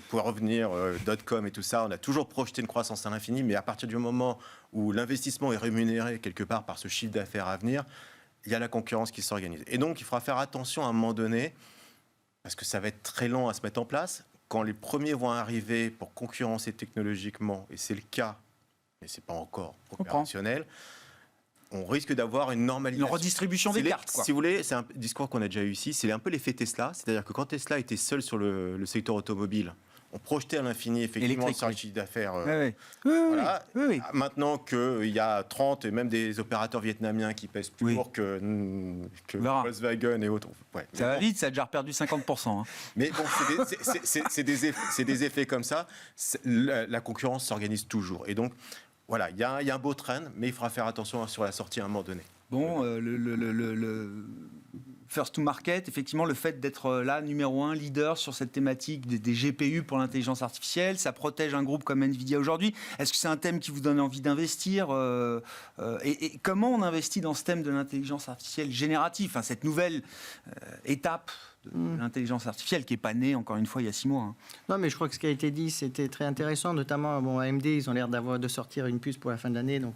Pour revenir, .com et tout ça, on a toujours projeté une croissance à l'infini, mais à partir du moment où l'investissement est rémunéré quelque part par ce chiffre d'affaires à venir, il y a la concurrence qui s'organise. Et donc, il faudra faire attention à un moment donné, parce que ça va être très lent à se mettre en place. Quand les premiers vont arriver pour concurrencer technologiquement, et c'est le cas, mais c'est pas encore opérationnel, on risque d'avoir une normalisation. Une redistribution des cartes, quoi. Si vous voulez, c'est un discours qu'on a déjà eu ici, c'est un peu l'effet Tesla. C'est-à-dire que quand Tesla était seul sur le secteur automobile, on projetait à l'infini, effectivement, sur le chiffre d'affaires. Oui. Maintenant qu'il y a 30 et même des opérateurs vietnamiens qui pèsent plus lourd que Volkswagen et autres. Ouais. Ça va vite, ça a déjà perdu 50%. Hein. Mais bon, c'est des effets comme ça. La concurrence s'organise toujours. Et donc, voilà, il y a un beau trend, mais il faudra faire attention sur la sortie à un moment donné. Bon, le first to market, effectivement, le fait d'être là, numéro 1, leader sur cette thématique des GPU pour l'intelligence artificielle, ça protège un groupe comme NVIDIA aujourd'hui. Est-ce que c'est un thème qui vous donne envie d'investir et comment on investit dans ce thème de l'intelligence artificielle générative, enfin, cette nouvelle étape de l'intelligence artificielle qui n'est pas née, encore une fois, il y a 6 mois. Hein. Non, mais je crois que ce qui a été dit, c'était très intéressant. Notamment, AMD, ils ont l'air de sortir une puce pour la fin de l'année. Donc,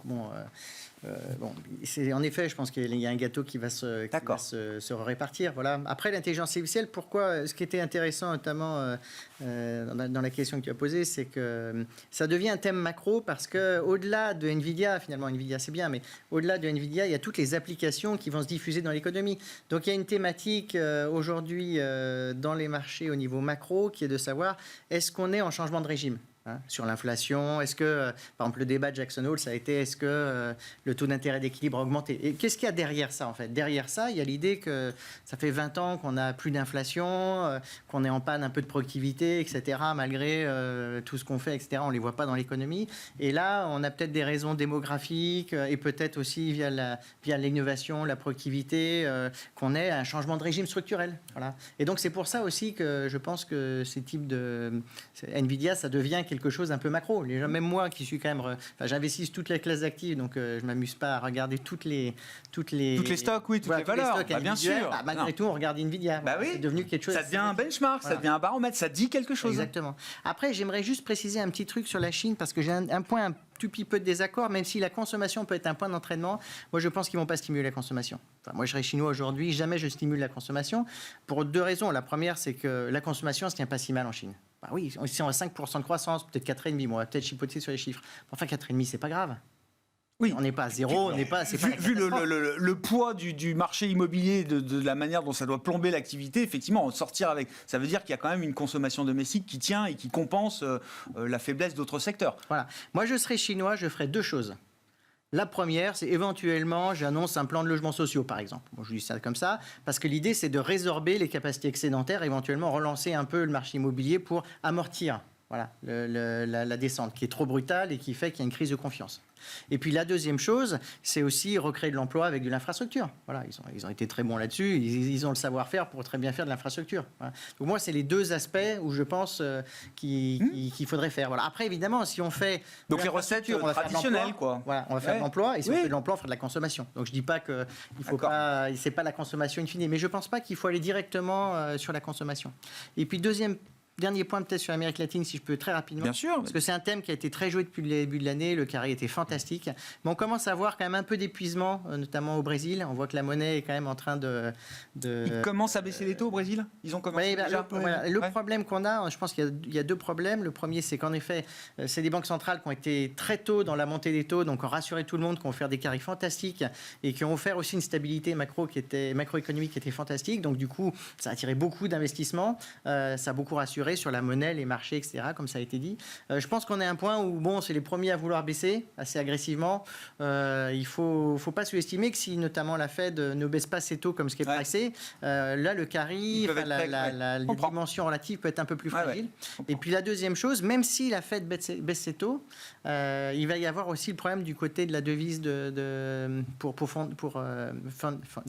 en effet, je pense qu'il y a un gâteau qui va se répartir. Voilà. Après, l'intelligence artificielle, pourquoi ce qui était intéressant, notamment dans la question que tu as posée, c'est que ça devient un thème macro parce qu'au-delà de NVIDIA, finalement, NVIDIA c'est bien, mais au-delà de NVIDIA, il y a toutes les applications qui vont se diffuser dans l'économie. Donc, il y a une thématique aujourd'hui dans les marchés au niveau macro qui est de savoir est-ce qu'on est en changement de régime sur l'inflation, est-ce que, par exemple, le débat de Jackson Hole, ça a été est-ce que le taux d'intérêt d'équilibre a augmenté ? Et qu'est-ce qu'il y a derrière ça, en fait ? Derrière ça, il y a l'idée que ça fait 20 ans qu'on n'a plus d'inflation, qu'on est en panne un peu de productivité, etc., malgré tout ce qu'on fait, etc., on ne les voit pas dans l'économie. Et là, on a peut-être des raisons démographiques et peut-être aussi via l'innovation, la productivité, qu'on ait un changement de régime structurel. Voilà. Et donc, c'est pour ça aussi que je pense que ces types de... NVIDIA, ça devient quelque chose un peu macro. Même moi qui suis quand même... j'investis toute la classe d'actifs, donc je ne m'amuse pas à regarder toutes les stocks, oui, toutes les valeurs. Bien sûr. Malgré tout, on regarde NVIDIA. Oui. C'est devenu quelque chose... Ça devient un benchmark, ça devient un baromètre, ça dit quelque chose. Exactement. Après, j'aimerais juste préciser un petit truc sur la Chine, parce que j'ai un point un tout petit peu de désaccord, même si la consommation peut être un point d'entraînement. Moi, je pense qu'ils ne vont pas stimuler la consommation. Moi, je serais chinois aujourd'hui, jamais je stimule la consommation, pour 2 raisons. La première, c'est que la consommation ne se tient pas si mal en Chine. Oui, si on a 5% de croissance, peut-être 4,5%, on va peut-être chipoter sur les chiffres. Enfin, 4,5%, c'est pas grave. Oui. On n'est pas à zéro, on n'est pas... Vu le poids du marché immobilier, de la manière dont ça doit plomber l'activité, effectivement, sortir avec... Ça veut dire qu'il y a quand même une consommation domestique qui tient et qui compense la faiblesse d'autres secteurs. Voilà. Moi, je serais chinois, je ferais 2 choses. La première, c'est éventuellement, j'annonce un plan de logements sociaux, par exemple. Bon, je dis ça comme ça, parce que l'idée, c'est de résorber les capacités excédentaires, éventuellement relancer un peu le marché immobilier pour amortir la descente, qui est trop brutale et qui fait qu'il y a une crise de confiance. Et puis la deuxième chose, c'est aussi recréer de l'emploi avec de l'infrastructure. Voilà, ils ont été très bons là-dessus, ils ont le savoir-faire pour très bien faire de l'infrastructure. Voilà. Donc moi, c'est les deux aspects où je pense qu'il faudrait faire. Voilà. Après, évidemment, si on fait donc les recettes traditionnelles, quoi. Voilà, on va faire de l'emploi, et si on fait de l'emploi, on fera de la consommation. Donc je dis pas que c'est pas la consommation in fine, mais je pense pas qu'il faut aller directement sur la consommation. Et puis dernier point peut-être sur l'Amérique latine, si je peux très rapidement. Bien sûr. Parce que c'est un thème qui a été très joué depuis le début de l'année. Le carré était fantastique. Mais on commence à voir quand même un peu d'épuisement, notamment au Brésil. On voit que la monnaie est quand même en train de... Ils commencent à baisser les taux au Brésil ? Ils ont commencé déjà Le problème qu'on a, je pense qu'il y a deux problèmes. Le premier, c'est qu'en effet, c'est des banques centrales qui ont été très tôt dans la montée des taux, donc ont rassuré tout le monde, qui ont offert des carrés fantastiques et qui ont offert aussi une stabilité macroéconomique qui était fantastique. Donc du coup, ça a attiré beaucoup d'investissements. Ça a beaucoup rassuré sur la monnaie, les marchés, etc., comme ça a été dit. Je pense qu'on est à un point où, bon, c'est les premiers à vouloir baisser assez agressivement. Il ne faut pas sous-estimer que si, notamment, la Fed ne baisse pas ses taux comme ce qui est pressé, là, le carry, la dimension relative peut être un peu plus fragile. Et puis, la deuxième chose, même si la Fed baisse ses taux, il va y avoir aussi le problème du côté de la devise pour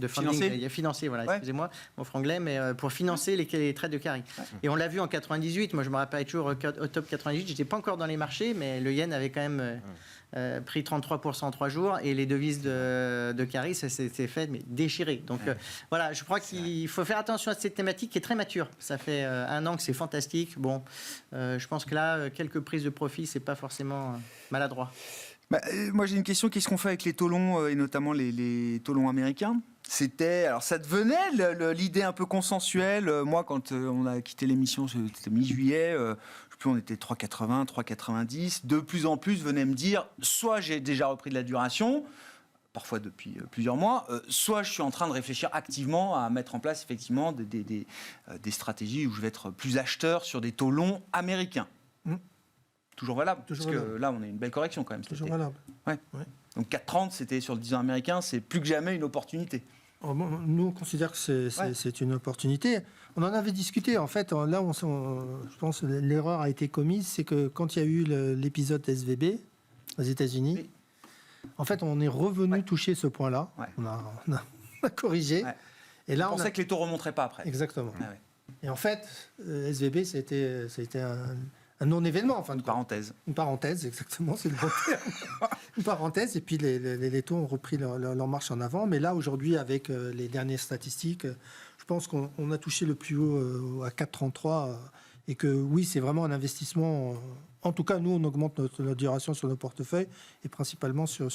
financer, voilà, excusez-moi, mon franglais, mais pour financer les trades de carry. Et on l'a vu en 98, moi je me rappelle toujours au top 98, j'étais pas encore dans les marchés, mais le yen avait quand même pris 33% en 3 jours, et les devises de carry, ça s'était fait déchirer. Donc voilà, je crois qu'il faut faire attention à cette thématique qui est très mature. Ça fait 1 an que c'est fantastique. Bon, je pense que là, quelques prises de profit, c'est pas forcément maladroit. Moi j'ai une question, qu'est-ce qu'on fait avec les taux longs, et notamment les taux longs américains ? Alors ça devenait l'idée un peu consensuelle. Moi, quand on a quitté l'émission, c'était mi-juillet, je sais plus, on était 3,80, 3,90. De plus en plus venaient me dire, soit j'ai déjà repris de la duration, parfois depuis plusieurs mois, soit je suis en train de réfléchir activement à mettre en place effectivement des stratégies où je vais être plus acheteur sur des taux longs américains. Toujours valable, parce que là, on a une belle correction quand même. Toujours valable. Ouais. Donc 4,30, c'était sur le 10 ans américain, c'est plus que jamais une opportunité. Nous, on considère que c'est une opportunité. On en avait discuté. En fait, là, je pense que l'erreur a été commise, c'est que quand il y a eu l'épisode SVB aux États-Unis, en fait, on est revenu toucher ce point-là. On a corrigé. Et là, on pensait que les taux ne remonteraient pas après. Exactement. Et en fait, SVB, ça a été un non-événement. Enfin, une parenthèse. Une parenthèse, exactement, c'est le bon terme. Une parenthèse, et puis les taux ont repris leur marche en avant. Mais là, aujourd'hui, avec les dernières statistiques, je pense qu'on a touché le plus haut à 4,33, et que oui, c'est vraiment un investissement. En tout cas, nous, on augmente notre duration sur nos portefeuilles, et principalement sur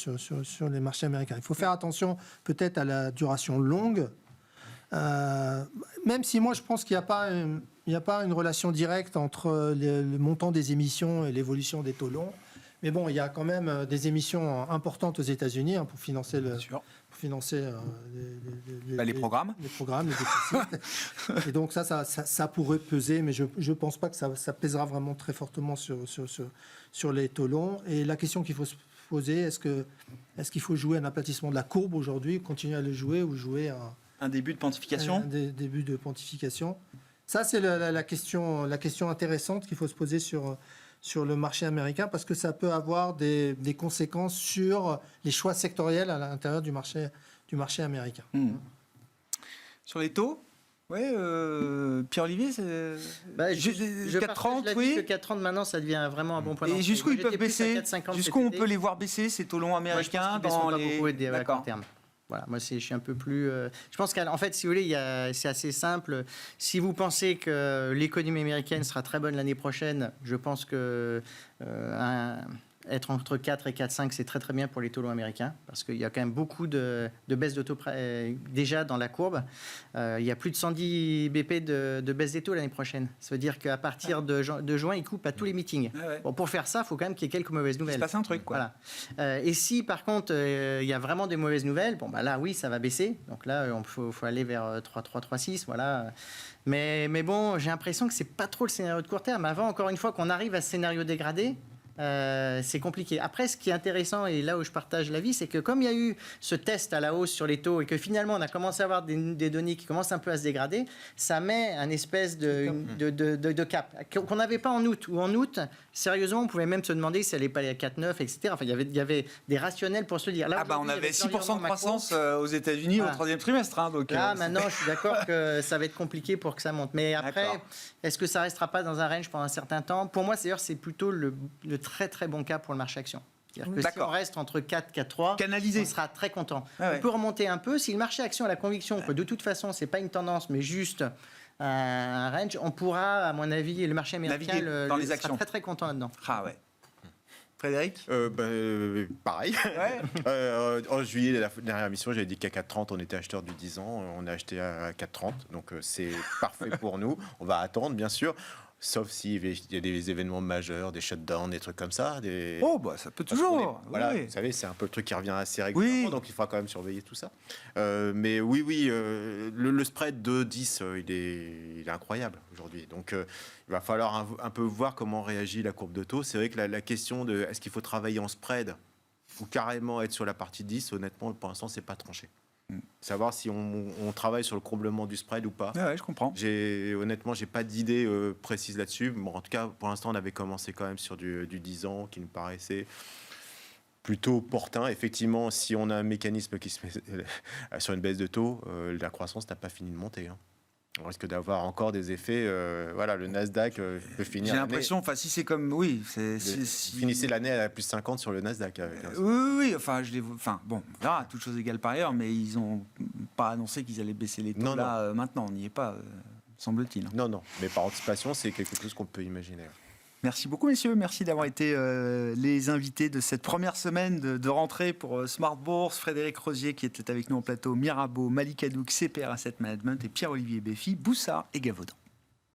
les marchés américains. Il faut faire attention peut-être à la duration longue, même si moi, je pense qu'il n'y a pas une relation directe entre le montant des émissions et l'évolution des taux longs. Mais bon, il y a quand même des émissions importantes aux États-Unis pour financer les programmes. Les programmes, les déficits. Et donc ça pourrait peser, mais je ne pense pas que ça pèsera vraiment très fortement sur les taux longs. Et la question qu'il faut se poser, est-ce qu'il faut jouer un aplatissement de la courbe aujourd'hui, continuer à le jouer, ou jouer un début de pontification ? Un début de pontification. Ça, c'est la question intéressante qu'il faut se poser sur le marché américain, parce que ça peut avoir des conséquences sur les choix sectoriels à l'intérieur du marché américain. Sur les taux, Pierre-Olivier, c'est... je 4,30, oui. Que 4,30 maintenant, ça devient vraiment un bon point. Et jusqu'où ils peuvent baisser ? Jusqu'où on peut les voir baisser, ces taux longs américains? Moi, je pense qu'ils baisseront pas beaucoup à court terme. Voilà, moi je suis un peu plus. Je pense qu'en fait, si vous voulez, c'est assez simple. Si vous pensez que l'économie américaine sera très bonne l'année prochaine, je pense que être entre 4 et 4,5, c'est très très bien pour les taux longs américains, parce qu'il y a quand même beaucoup de baisse de taux déjà dans la courbe. Il y a plus de 110 BP de baisse des taux l'année prochaine. Ça veut dire qu'à partir de juin, ils coupent à tous les meetings. Bon, pour faire ça, il faut quand même qu'il y ait quelques mauvaises nouvelles. Il se passe un truc, quoi. Voilà. Et si par contre, il y a vraiment des mauvaises nouvelles, bon, bah là, oui, ça va baisser. Donc là, il faut aller vers 3,6, voilà. Mais bon, j'ai l'impression que c'est pas trop le scénario de court terme. Avant, encore une fois, qu'on arrive à ce scénario dégradé, c'est compliqué. Après, ce qui est intéressant, et là où je partage l'avis, c'est que comme il y a eu ce test à la hausse sur les taux et que finalement on a commencé à avoir des données qui commencent un peu à se dégrader, ça met un espèce de cap qu'on n'avait pas en août. Ou en août, sérieusement, on pouvait même se demander si elle n'allait pas aller à 4,9, etc. Enfin, il y avait des rationnels pour se le dire. Là, on avait 6% de croissance aux États-Unis au troisième trimestre. Donc, là, maintenant, je suis d'accord que ça va être compliqué pour que ça monte. Mais après, est-ce que ça restera pas dans un range pendant un certain temps? Pour moi, c'est plutôt le très très bon cas pour le marché action. C'est-à-dire que si on reste entre 4 et 4,3, on sera très content. On peut remonter un peu. Si le marché action a la conviction que de toute façon, ce n'est pas une tendance, mais juste un range, on pourra, à mon avis, le marché américain dans les actions. sera très très content là-dedans. Ah ouais. Frédéric Pareil. En juillet, la dernière émission, j'avais dit qu'à 4,30, on était acheteur du 10 ans. On a acheté à 4,30. Donc, c'est parfait pour nous. On va attendre, bien sûr. Sauf s'il y a des événements majeurs, des shutdowns, des trucs comme ça. Ça peut toujours. Voilà, vous savez, c'est un peu le truc qui revient assez régulièrement, donc il faudra quand même surveiller tout ça. Mais le spread de 10, il est incroyable aujourd'hui. Donc il va falloir un peu voir comment réagit la courbe de taux. C'est vrai que la question de est-ce qu'il faut travailler en spread ou carrément être sur la partie 10, honnêtement, pour l'instant, c'est pas tranché. Savoir si on travaille sur le comblement du spread ou pas. Ouais, je comprends. Honnêtement, j'ai pas d'idée précise là-dessus. Bon, en tout cas, pour l'instant, on avait commencé quand même sur du 10 ans qui nous paraissait plutôt opportun. Effectivement, si on a un mécanisme qui se met sur une baisse de taux, la croissance n'a pas fini de monter. On risque d'avoir encore des effets. Le Nasdaq peut finir. J'ai l'impression, si c'est comme. Oui, finissez l'année à plus 50 sur le Nasdaq. Oui. On verra, toutes choses égales par ailleurs, mais ils n'ont pas annoncé qu'ils allaient baisser les taux maintenant. On n'y est pas, semble-t-il. Non. Mais par anticipation, c'est quelque chose qu'on peut imaginer. Merci beaucoup, messieurs. Merci d'avoir été les invités de cette première semaine de rentrée pour Smart Bourse. Frédéric Rosier qui était avec nous en plateau, Mirabeau, Malik Hadouk, CPR Asset Management et Pierre-Olivier Beffy, Boussard et Gavaudan.